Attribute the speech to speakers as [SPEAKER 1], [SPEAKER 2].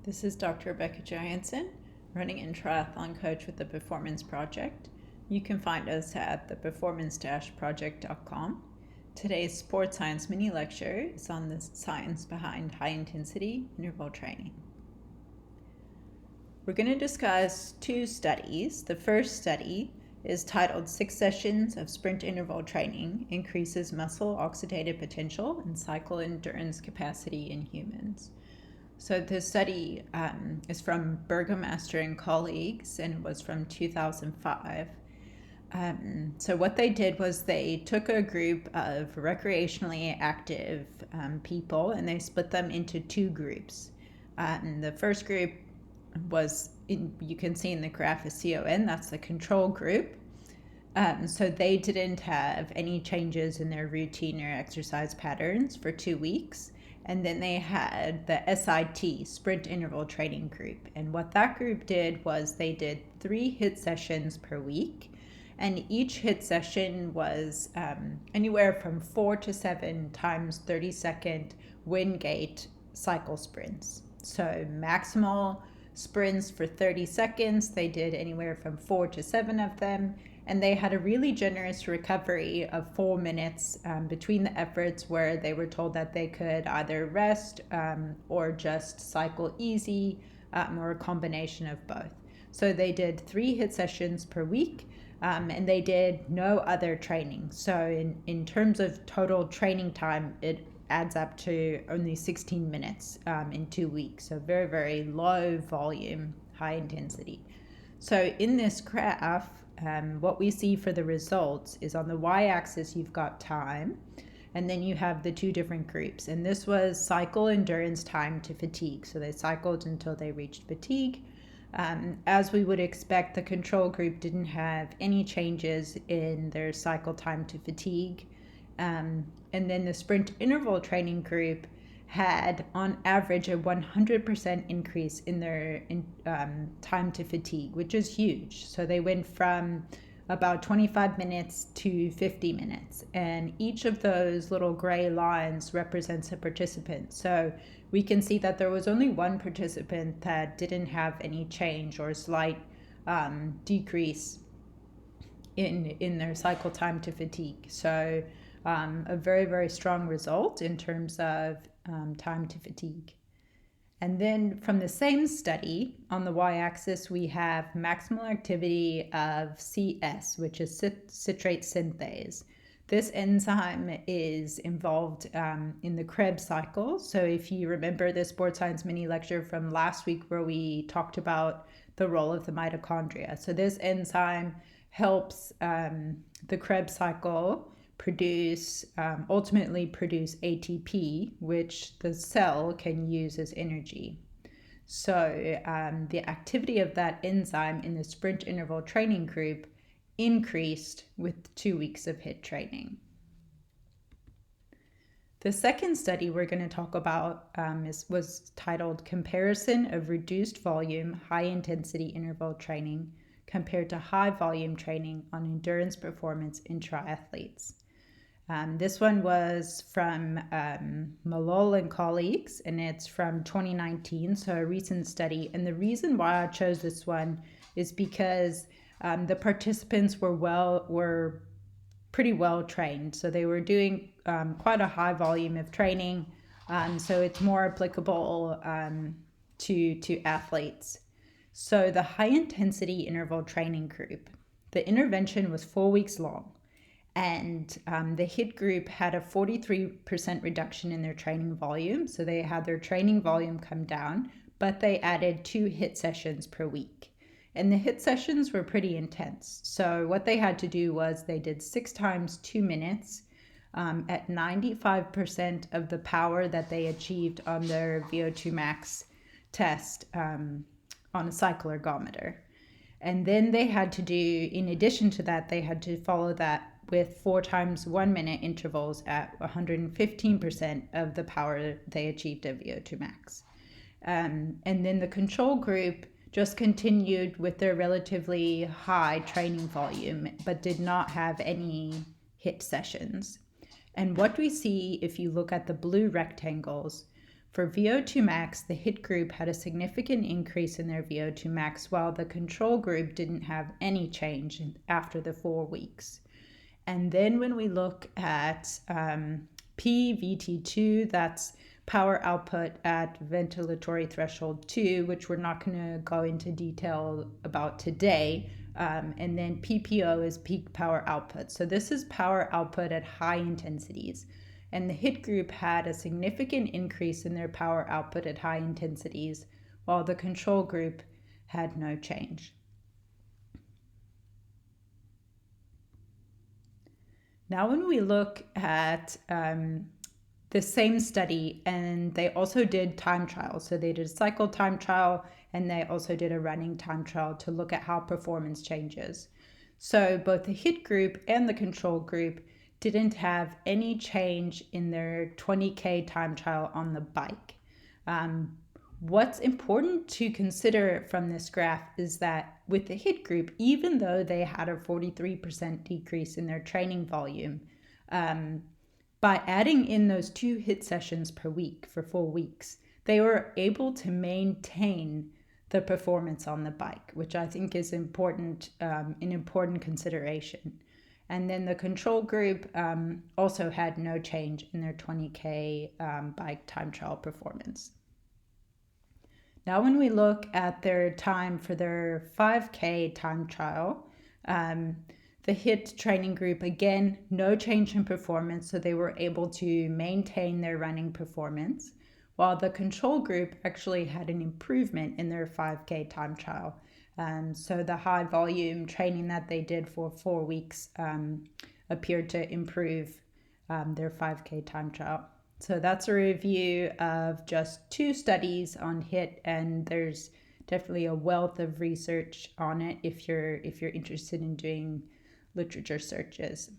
[SPEAKER 1] This is Dr. Rebecca Johansson, running and triathlon coach with the Performance Project. You can find us at theperformance-project.com. Today's sports science mini lecture is on the science behind high-intensity interval training. We're going to discuss two studies. The first study is titled 6 Sessions of Sprint Interval Training Increases Muscle Oxidative Potential and Cycle Endurance Capacity in Humans. So this study is from Burgomaster and colleagues, and it was from 2005. So what they did was they took a group of recreationally active people, and they split them into two groups. The first group was, you can see in the graph, a CON, that's the control group. So they didn't have any changes in their routine or exercise patterns for 2 weeks. And then they had the SIT, Sprint Interval Training Group. And what that group did was they did 3 HIIT sessions per week. And each HIIT session was anywhere from 4 to 7 times 30-second wind gate cycle sprints. So maximal sprints for 30 seconds, they did anywhere from 4 to 7 of them. And they had a really generous recovery of 4 minutes between the efforts, where they were told that they could either rest or just cycle easy, or a combination of both. So they did 3 HIIT sessions per week, and they did no other training. So in terms of total training time, it adds up to only 16 minutes in 2 weeks. So very, very low volume, high intensity. So in this graph, what we see for the results is on the y-axis you've got time, and then you have the two different groups. And this was cycle endurance time to fatigue. So they cycled until they reached fatigue. As we would expect, the control group didn't have any changes in their cycle time to fatigue. And then the sprint interval training group had on average a 100% increase in their time to fatigue, which is huge. So they went from about 25 minutes to 50 minutes. And each of those little gray lines represents a participant. So we can see that there was only one participant that didn't have any change or slight decrease in their cycle time to fatigue. So a very, very strong result in terms of time to fatigue. And then from the same study, on the y-axis, we have maximal activity of CS, which is citrate synthase. This enzyme is involved in the Krebs cycle. So if you remember the sports science mini lecture from last week where we talked about the role of the mitochondria. So this enzyme helps the Krebs cycle ultimately produce ATP, which the cell can use as energy. So the activity of that enzyme in the sprint interval training group increased with 2 weeks of HIIT training. The second study we're going to talk about was titled Comparison of Reduced Volume High Intensity Interval Training compared to High Volume Training on Endurance Performance in Triathletes. This one was from Malol and colleagues, and it's from 2019, so a recent study. And the reason why I chose this one is because the participants were pretty well trained. So they were doing quite a high volume of training, so it's more applicable to athletes. So the high intensity interval training group, the intervention was 4 weeks long. And the HIIT group had a 43% reduction in their training volume. So they had their training volume come down, but they added 2 HIIT sessions per week. And the HIIT sessions were pretty intense. So what they had to do was they did 6 times 2 minutes at 95% of the power that they achieved on their VO2 max test on a cycle ergometer. And then they had to do, in addition to that, they had to follow that with 4 times 1 minute intervals at 115% of the power they achieved at VO2 max. And then the control group just continued with their relatively high training volume, but did not have any HIIT sessions. And what we see, if you look at the blue rectangles, For VO2 max, the HIIT group had a significant increase in their VO2 max, while the control group didn't have any change after the 4 weeks. And then when we look at PVT2, that's power output at ventilatory threshold 2, which we're not going to go into detail about today. And then PPO is peak power output. So this is power output at high intensities. And the HIIT group had a significant increase in their power output at high intensities, while the control group had no change. Now, when we look at the same study, and they also did time trials. So they did a cycle time trial, and they also did a running time trial to look at how performance changes. So both the HIIT group and the control group didn't have any change in their 20K time trial on the bike. What's important to consider from this graph is that with the HIIT group, even though they had a 43% decrease in their training volume, by adding in those 2 HIIT sessions per week for 4 weeks, they were able to maintain the performance on the bike, which I think is important, an important consideration. And then the control group also had no change in their 20K bike time trial performance. Now, when we look at their time for their 5K time trial, the HIIT training group, again, no change in performance, so they were able to maintain their running performance, while the control group actually had an improvement in their 5K time trial. So the high volume training that they did for 4 weeks appeared to improve their 5K time trial. So that's a review of just 2 studies on HIIT, and there's definitely a wealth of research on it if you're interested in doing literature searches.